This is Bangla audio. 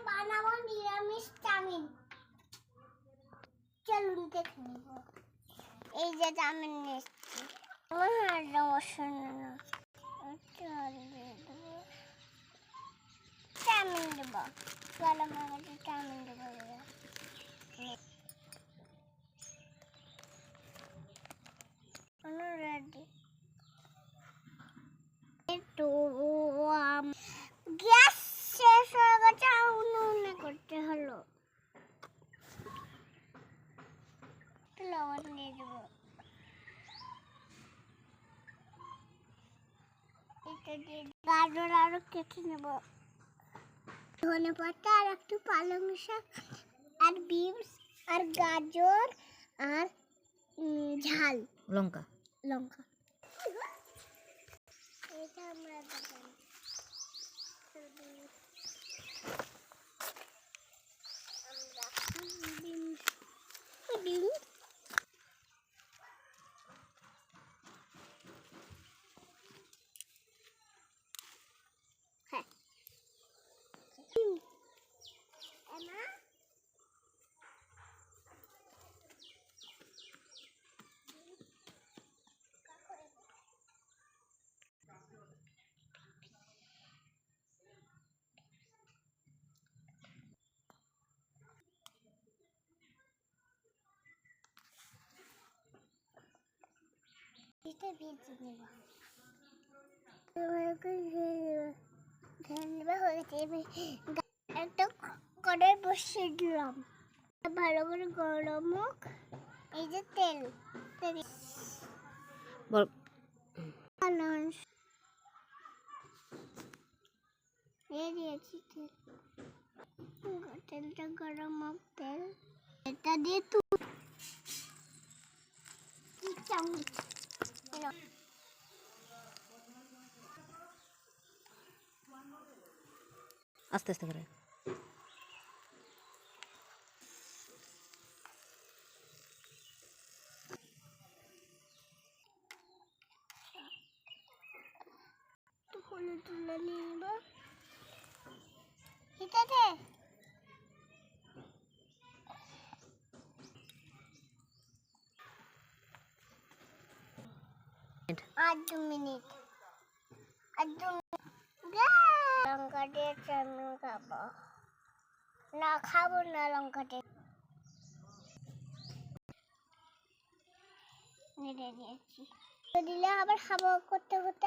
বানাবো নিরামিষ চাউমিন। চলুন দেখে নেব। এই যে চাউমিন নিচ্ছি, চাউমিন দেবো, গরম মশলা চাউমিন দেবো। রেডি। গ্যাস শেষ হয়ে গেছে, উনুনে করতে হলো। লবণ দিয়ে দেবো, গাজর আরো কেটে নেব, ধনে পাতা আর একটু পালং শাক আর বিনস আর গাজর আর ঝাল লঙ্কা লঙ্কা। এটা আমরা দেবো। হ্যাঁ এটা ভেজে নেব, একটা কড়াই বসিয়ে দিলাম, ভালো করে গরম হোক। এই যে তেল দিয়েছি, তেলটা গরম হোক, তেল এটা দিয়ে চামচ আস্তে আস্তে করে। হলুদ তুলে নিয়ে নেব, ঠিক আছে। আর 2 মিনিট, লঙ্কা দিয়ে চাউমিন খাবো না, খাবো না লঙ্কা দিয়ে দিয়েছি, দিলে আবার খাবো করতে করতে